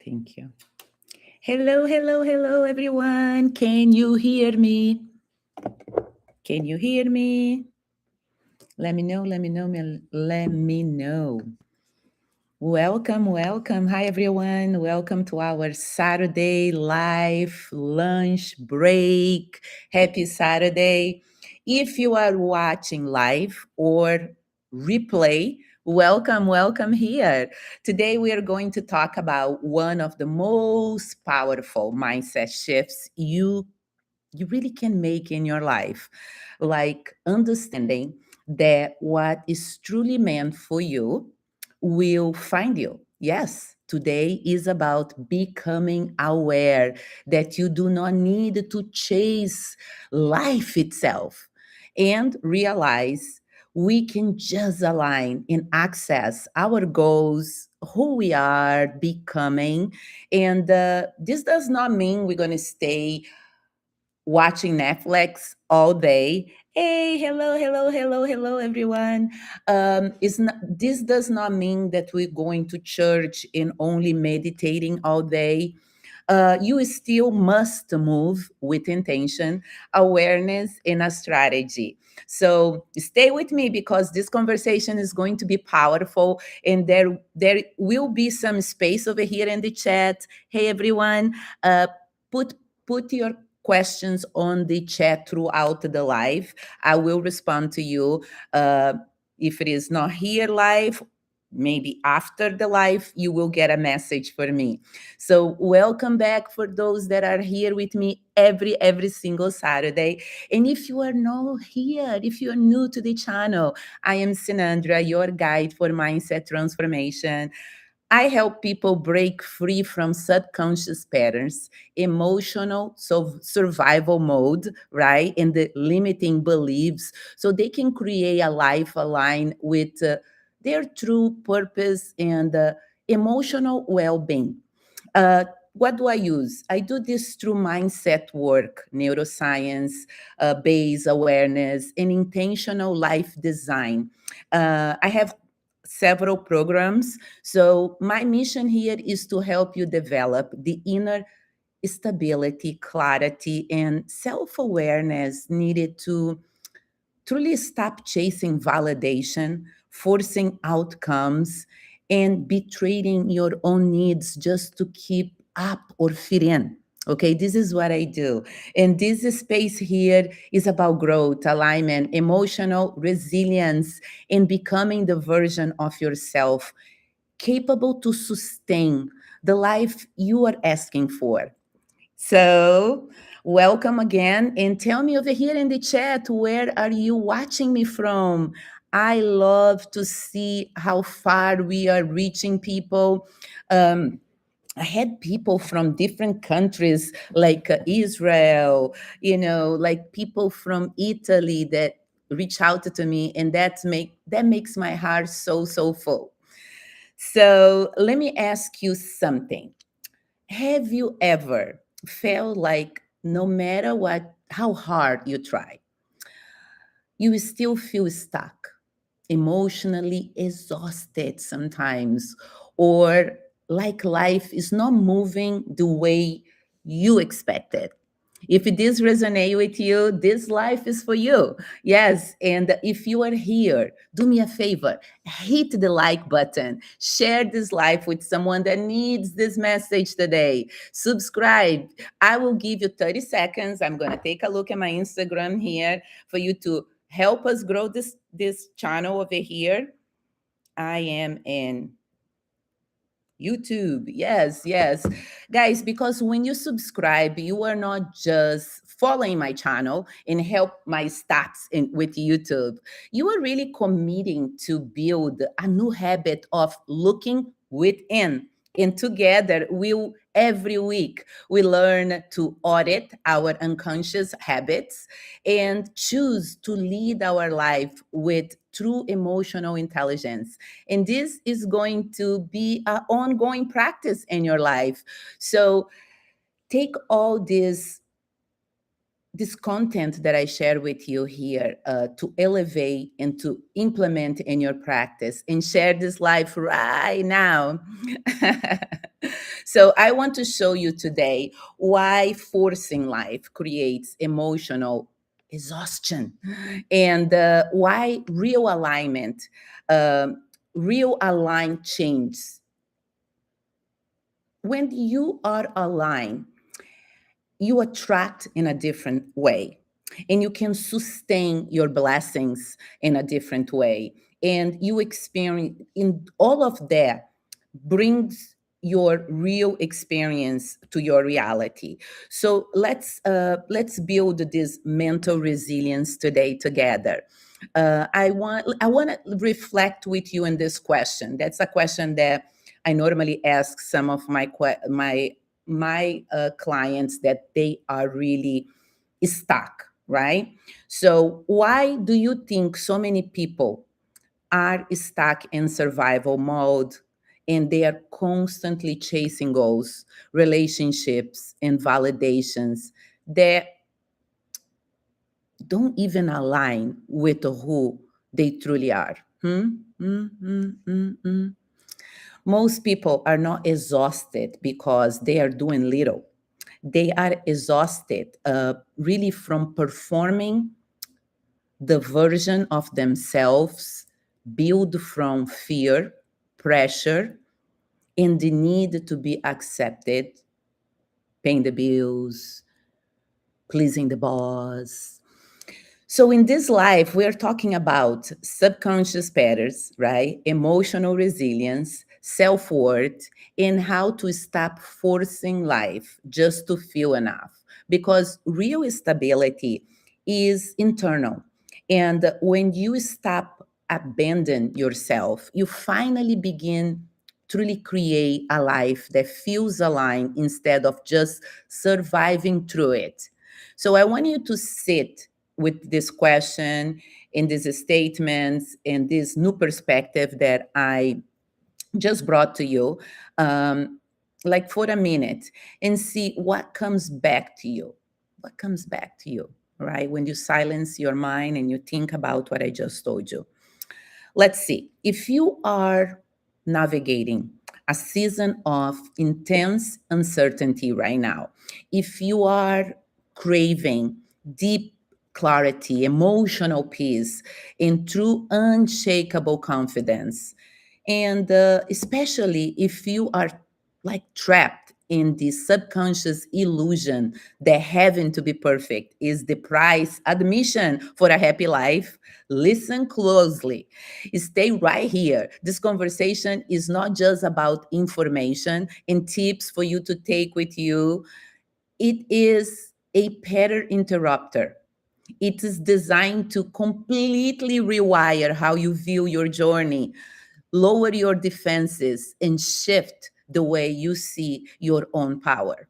Thank you. Hello, hello, hello, everyone. Can you hear me? Can you hear me? Let me know, let me know, let me know. Welcome, welcome. Hi, everyone. Welcome to our Saturday live lunch break. Happy Saturday. If you are watching live or replay, welcome, welcome here. Today, we are going to talk about one of the most powerful mindset shifts you really can make in your life, like understanding that what is truly meant for you will find you. Yes, today is about becoming aware that you do not need to chase life itself and realize we can just align and access our goals, who we are becoming. And this does not mean we're going to stay watching Netflix all day. Hey, hello, hello, hello, hello, everyone. This does not mean that we're going to church and only meditating all day. You still must move with intention, awareness, and a strategy. So stay with me because this conversation is going to be powerful, and there will be some space over here in the chat. Hey, everyone, put put your questions on the chat throughout the live. I will respond to you. Uh, if it is not here live, maybe after the live, you will get a message for me. So welcome back for those that are here with me every single Saturday. And if you are not here, if you are new to the channel, I am Sinandra, your guide for mindset transformation. I help people break free from subconscious patterns, emotional survival mode, right? And the limiting beliefs so they can create a life aligned with their true purpose and emotional well being. Uh, what do I use? I do this through mindset work, neuroscience, base awareness, and intentional life design. I have several programs. So, my mission here is to help you develop the inner stability, clarity, and self awareness needed to truly stop chasing validation, forcing outcomes, and betraying your own needs just to keep up or fit in. Okay, this is what I do. And this space here is about growth, alignment, emotional resilience, and becoming the version of yourself capable to sustain the life you are asking for. So, welcome again. And tell me over here in the chat, where are you watching me from? I love to see how far we are reaching people. Um, I had people from different countries like Israel, like people from Italy that reach out to me, and that makes my heart so full. So let me ask you something. Have you ever felt like no matter how hard you try, you still feel stuck, emotionally exhausted sometimes, or like life is not moving the way you expected? If this resonates with you, this life is for you. Yes, and if you are here, do me a favor, hit the like button, share this life with someone that needs this message today. Subscribe. I will give you 30 seconds. I'm going to take a look at my Instagram here for you to help us grow this channel over here. I am in YouTube. Yes, yes. Guys, because when you subscribe, you are not just following my channel and help my stats with YouTube. You are really committing to build a new habit of looking within. And together, every week we learn to audit our unconscious habits and choose to lead our life with true emotional intelligence. And this is going to be an ongoing practice in your life. So take all these this content that I share with you here to elevate and to implement in your practice and share this life right now. So I want to show you today why forcing life creates emotional exhaustion and why real alignment, real aligned change. When you are aligned, you attract in a different way and you can sustain your blessings in a different way, and you experience in all of that brings your real experience to your reality. So let's build this mental resilience today together. I want to reflect with you in this question. That's a question that I normally ask some of my clients that they are really stuck, right? So why do you think so many people are stuck in survival mode and they are constantly chasing goals, relationships, and validations that don't even align with who they truly are? Most people are not exhausted because they are doing little. They are exhausted really from performing the version of themselves built from fear, pressure, and the need to be accepted, paying the bills, pleasing the boss. So, in this life, we're talking about subconscious patterns, right? Emotional resilience, self worth, and how to stop forcing life just to feel enough. Because real stability is internal. And when you stop abandon yourself, you finally begin truly create a life that feels aligned instead of just surviving through it. So I want you to sit with this question and these statements and this new perspective that I just brought to you, um, like for a minute, and see what comes back to you. What comes back to you, right? When you silence your mind and you think about what I just told you. Let's see. If you are navigating a season of intense uncertainty right now, if you are craving deep clarity, emotional peace, and true unshakable confidence, and especially if you are like trapped in the subconscious illusion that having to be perfect is the price admission for a happy life, listen closely. Stay right here. This conversation is not just about information and tips for you to take with you. It is a pattern interrupter. It is designed to completely rewire how you view your journey, lower your defenses, and shift the way you see your own power.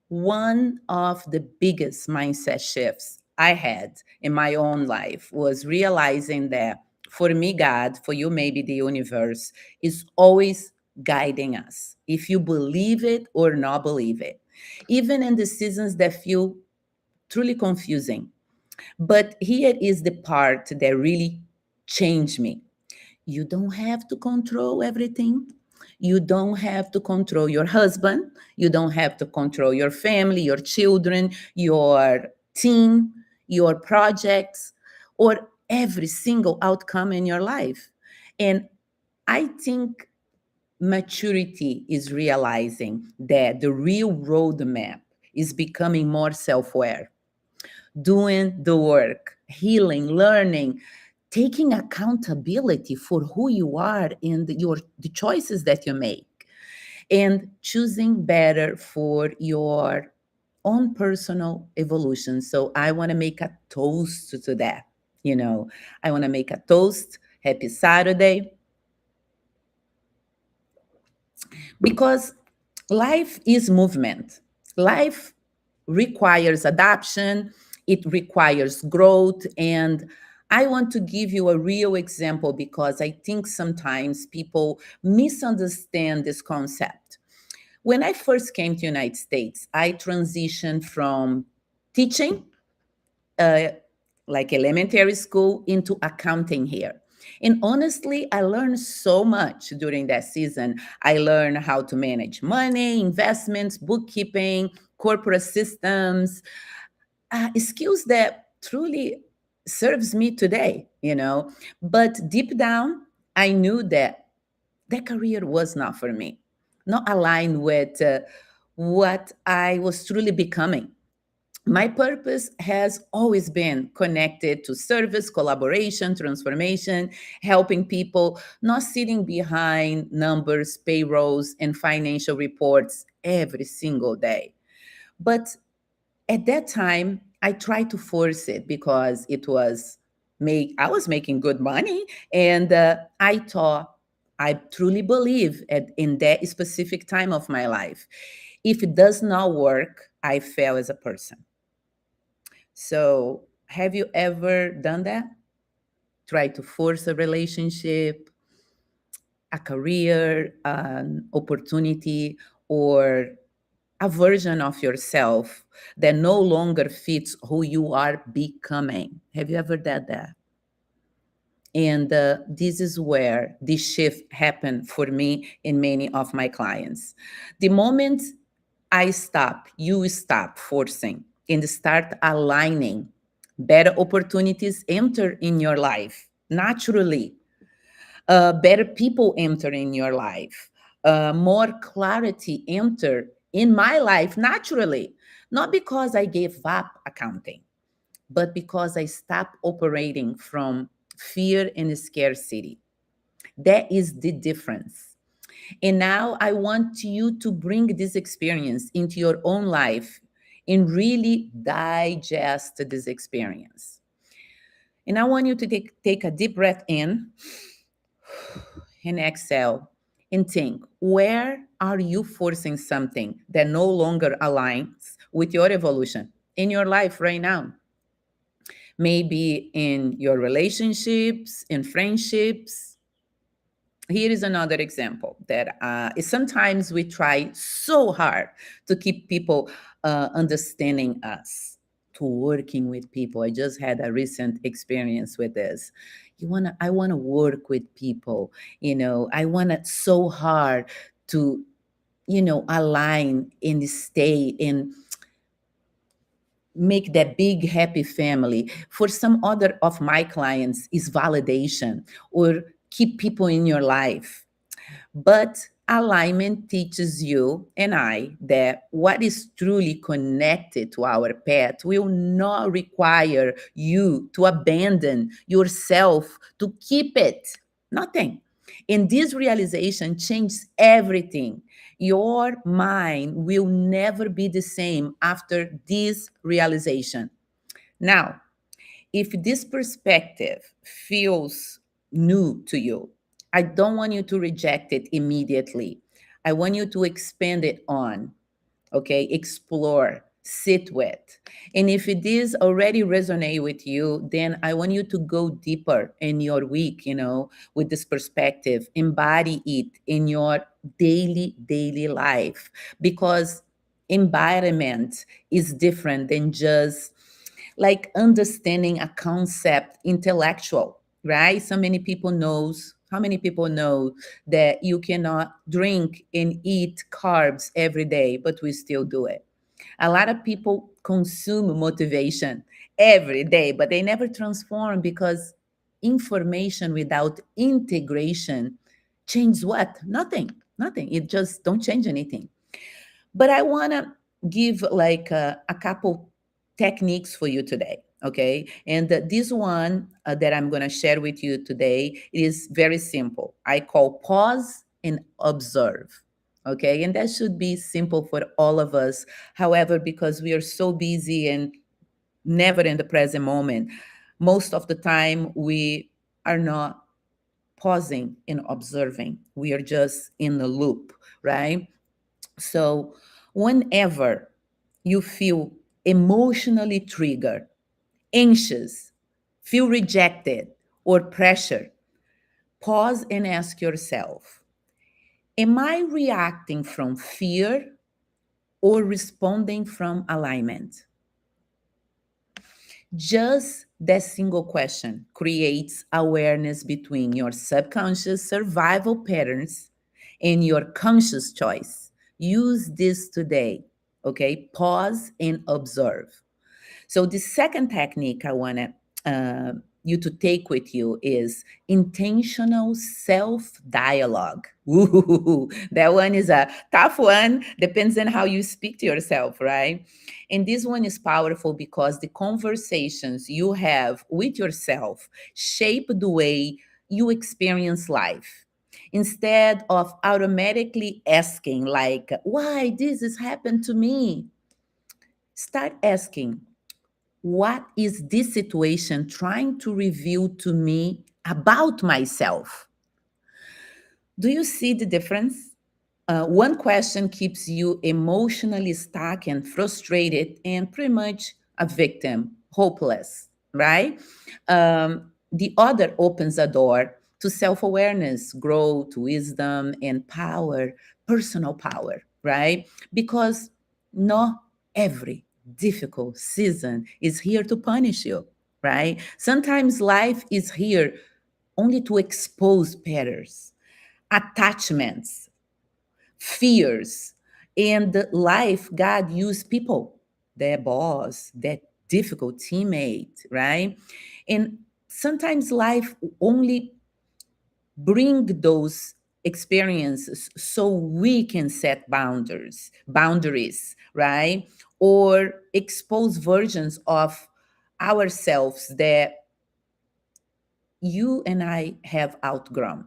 One of the biggest mindset shifts I had in my own life was realizing that for me, God, for you, maybe the universe is always guiding us, if you believe it or not believe it, even in the seasons that feel truly confusing. But here is the part that really changed me. You don't have to control everything. You don't have to control your husband. You don't have to control your family, your children, your team, your projects, or every single outcome in your life. And I think maturity is realizing that the real roadmap is becoming more self aware, doing the work, healing, learning, taking accountability for who you are and the choices that you make, and choosing better for your own personal evolution. So I want to make a toast to that. You know, I want to make a toast. Happy Saturday, because life is movement. Life requires adaptation, it requires growth. And I want to give you a real example because I think sometimes people misunderstand this concept. When I first came to the United States, I transitioned from teaching uh, like elementary school into accounting here. And honestly, I learned so much during that season. I learned how to manage money, investments, bookkeeping, corporate systems, skills that truly serves me today, But deep down, I knew that that career was not for me, not aligned with what I was truly becoming. My purpose has always been connected to service, collaboration, transformation, helping people, not sitting behind numbers, payrolls, and financial reports every single day. But at that time, I tried to force it because I was making good money, and I thought, I truly believe in that specific time of my life, if it does not work, I fail as a person. So, have you ever done that? Try to force a relationship, a career, an opportunity, or a version of yourself that no longer fits who you are becoming? Have you ever done that? And this is where this shift happened for me and many of my clients. The moment you stop forcing and start aligning, better opportunities enter in your life naturally. Better people enter in your life. More clarity enter in my life naturally. Not because I gave up accounting, but because I stopped operating from fear and scarcity. That is the difference. And now I want you to bring this experience into your own life and really digest this experience. And I want you to take a deep breath in and exhale and think, where are you forcing something that no longer aligns with your evolution in your life right now? Maybe in your relationships, in friendships. Here is another example that sometimes we try so hard to keep people understanding us, to working with people. I just had a recent experience with this. I want to work with people. I want it so hard to, align and stay in, make that big happy family. For some other of my clients is validation or keep people in your life. But alignment teaches you and I that what is truly connected to our path will not require you to abandon yourself to keep it. Nothing. And this realization changes everything. Your mind will never be the same after this realization. Now, if this perspective feels new to you, I don't want you to reject it immediately. I want you to expand it on, okay? Explore, sit with. And if it is already resonate with you, then I want you to go deeper in your week, with this perspective, embody it in your daily life, because environment is different than just like understanding a concept intellectual, right? So many people knows how many people know that you cannot drink and eat carbs every day, but we still do it. A lot of people consume motivation every day, but they never transform because information without integration changes what? Nothing. It just don't change anything. But I want to give like a couple techniques for you today. Okay. And this one that I'm going to share with you today is very simple. I call pause and observe. Okay. And that should be simple for all of us. However, because we are so busy and never in the present moment, most of the time we are not pausing and observing. We are just in the loop, right? So, whenever you feel emotionally triggered, anxious, feel rejected, or pressure, pause and ask yourself, am I reacting from fear or responding from alignment? Just that single question creates awareness between your subconscious survival patterns and your conscious choice. Use this today, okay? Pause and observe. So the second technique I want you to take with you is intentional self-dialogue. Ooh, that one is a tough one. Depends on how you speak to yourself, right? And this one is powerful because the conversations you have with yourself shape the way you experience life. Instead of automatically asking, like, why this has happened to me? Start asking, what is this situation trying to reveal to me about myself? Do you see the difference? One question keeps you emotionally stuck and frustrated and pretty much a victim, hopeless, right? The other opens a door to self awareness, growth, wisdom, and power, personal power, right? Because not every difficult season is here to punish you, right? Sometimes life is here only to expose patterns, attachments, fears. And the life, God used people, their boss, their difficult teammate, right? And sometimes life only bring those experiences so we can set boundaries, right? Or expose versions of ourselves that you and I have outgrown,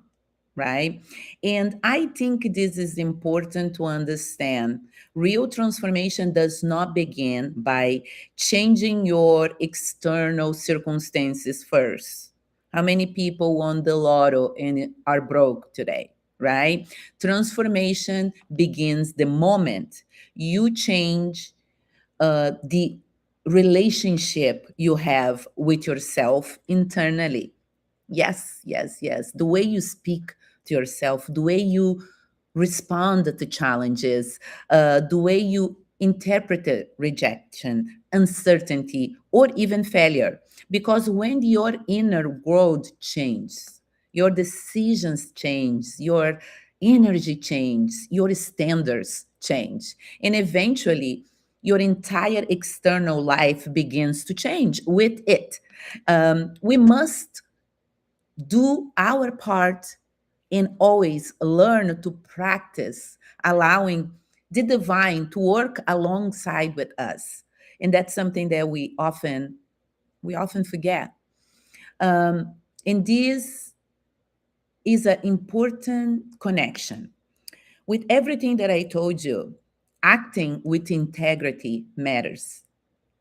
right? And I think this is important to understand. Real transformation does not begin by changing your external circumstances first. How many people won the lotto and are broke today, right? Transformation begins the moment you change the relationship you have with yourself internally. Yes, yes, yes. The way you speak to yourself, the way you respond to challenges, the way you interpret rejection, uncertainty, or even failure. Because when your inner world changes, your decisions change, your energy changes, your standards change, and eventually your entire external life begins to change with it. We must do our part and always learn to practice allowing the divine to work alongside with us, and that's something that we often forget. And this is an important connection with everything that I told you. Acting with integrity matters.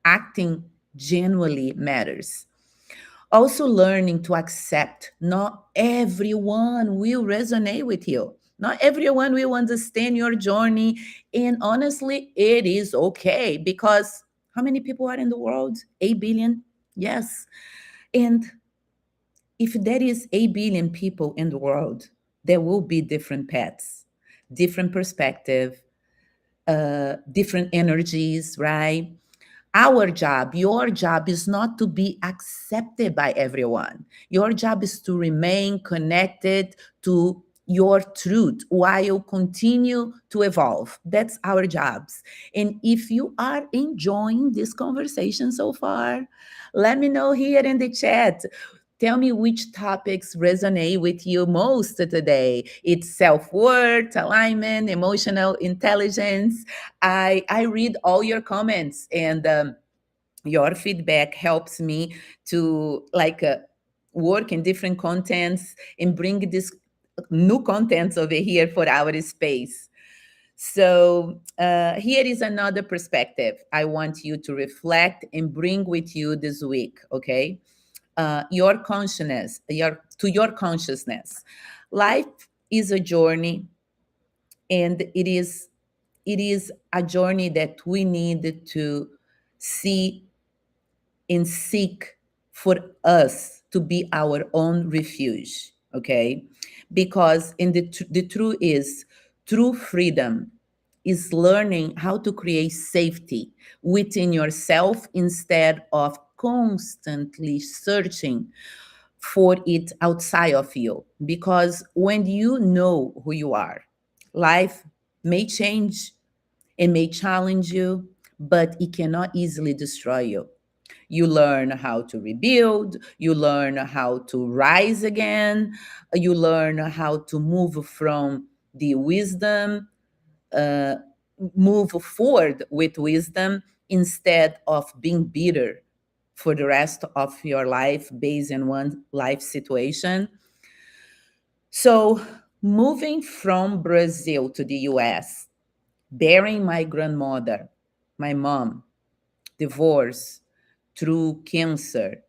Acting genuinely matters. Also, learning to accept not everyone will resonate with you. Not everyone will understand your journey. And honestly, it is okay because how many people are in the world? 8 billion? Yes. And if there is 8 billion people in the world, there will be different paths, different perspective, different energies, right? Our job, your job is not to be accepted by everyone. Your job is to remain connected to your truth while continue to evolve. That's our jobs. And if you are enjoying this conversation so far, let me know here in the chat. Tell me which topics resonate with you most today. It's self-worth, alignment, emotional intelligence. I read all your comments, and your feedback helps me to work in different contents and bring this new contents over here for our space. So here is another perspective I want you to reflect and bring with you this week, okay? Your consciousness. Life is a journey, and it is a journey that we need to see and seek for us to be our own refuge, okay? Because the truth is, true freedom is learning how to create safety within yourself instead of constantly searching for it outside of you. Because when you know who you are, life may change, it may challenge you, but it cannot easily destroy you. You learn how to rebuild, you learn how to rise again, you learn how to move from the wisdom, uh, move forward with wisdom instead of being bitter for the rest of your life based on one life situation. So, moving from Brazil to the US, bearing my grandmother, my mom, divorce through cancer,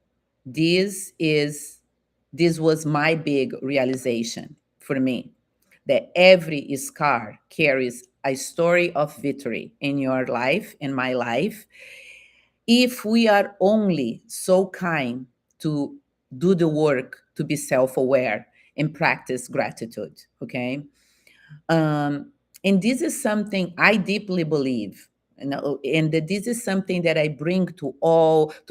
this is this was my big realization for me, that every scar carries a story of victory in your life, in my life, if we are only so kind to do the work to be self-aware and practice gratitude. Okay. um, and this is something I deeply believe, and that this is something that I bring to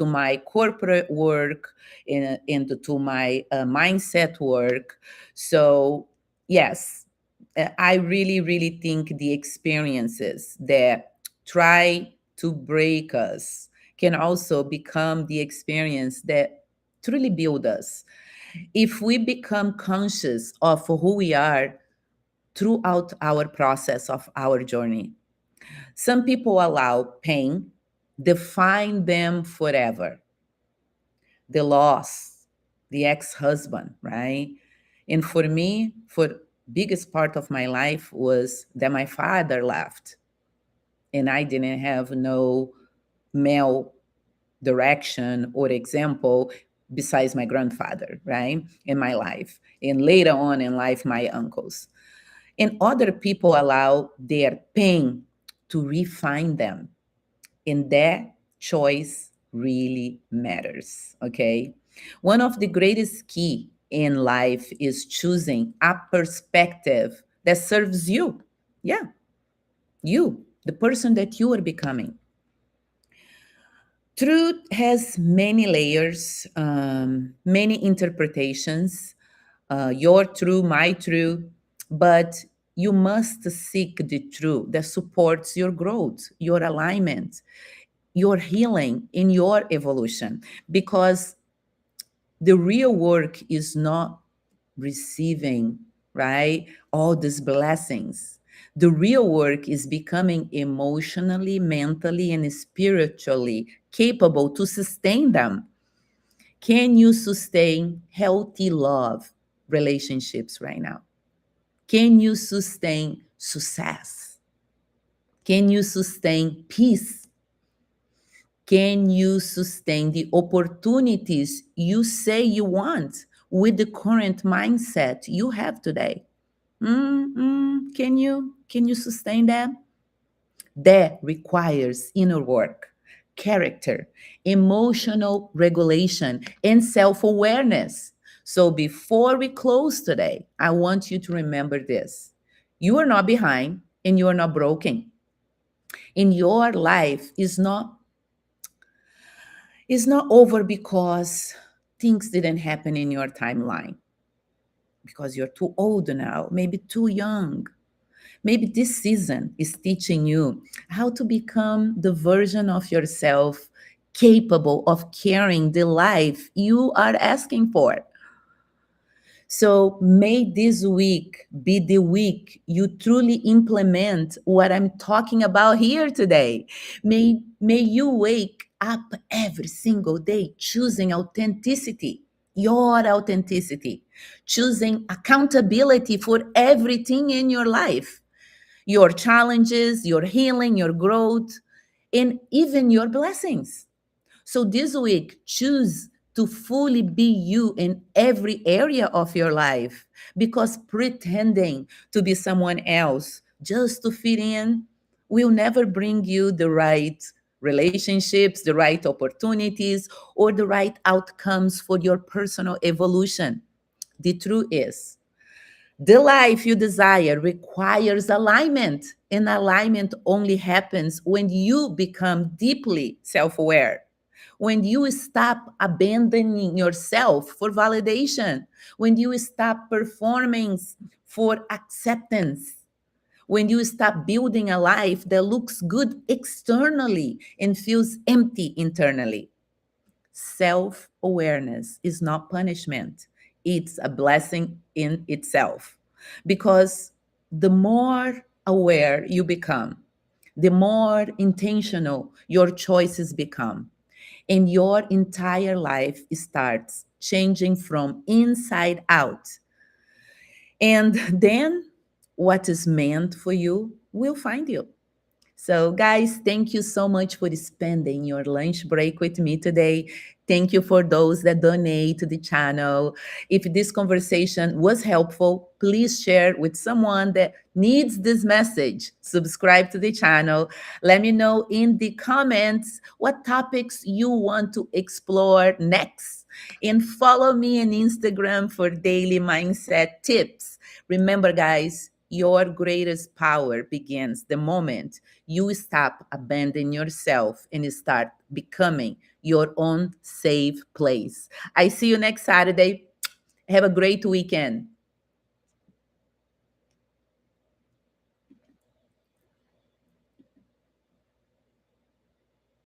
my corporate work, and to my mindset work. So yes, I really, really think the experiences that try to break us can also become the experience that truly build us. If we become conscious of who we are throughout our process of our journey. Some people allow pain define them forever. The loss, the ex-husband, right? And for me, for biggest part of my life was that my father left and I didn't have no male direction or example besides my grandfather, right? In my life. And later on in life, my uncles. And other people allow their pain to refine them. And that choice really matters. Okay. One of the greatest key in life is choosing a perspective that serves you. Yeah, you, the person that you are becoming. Truth has many layers, many interpretations, your true, my true, but you must seek the truth that supports your growth, your alignment, your healing, in your evolution. Because the real work is not receiving, right, all these blessings. The real work is becoming emotionally, mentally, and spiritually capable to sustain them. Can you sustain healthy love relationships right now? Can you sustain success? Can you sustain peace? Can you sustain the opportunities you say you want with the current mindset you have today? Can you sustain that? That requires inner work, character, emotional regulation, and self awareness. So, before we close today, I want you to remember this: you are not behind and you are not broken. And your life is not over because things didn't happen in your timeline, because you're too old now, maybe too young. Maybe this season is teaching you how to become the version of yourself capable of carrying the life you are asking for. So may this week be the week you truly implement what I'm talking about here today. May you wake up every single day choosing authenticity, your authenticity, choosing accountability for everything in your life, your challenges, your healing, your growth, and even your blessings. So this week, choose to fully be you in every area of your life, because pretending to be someone else just to fit in will never bring you the right relationships, the right opportunities, or the right outcomes for your personal evolution. The truth is, the life you desire requires alignment, and alignment only happens when you become deeply self aware. when you stop abandoning yourself for validation, when you stop performing for acceptance, when you stop building a life that looks good externally and feels empty internally. Self awareness is not punishment, it's a blessing in itself. Because the more aware you become, the more intentional your choices become, and your entire life starts changing from inside out. And then what is meant for you will find you. So, guys, thank you so much for spending your lunch break with me today. Thank you for those that donate to the channel. If this conversation was helpful, please share with someone that needs this message. Subscribe to the channel. Let me know in the comments what topics you want to explore next. And follow me on Instagram for daily mindset tips. Remember, guys, your greatest power begins the moment you stop abandoning yourself and start becoming your own safe place. I see you next Saturday. Have a great weekend.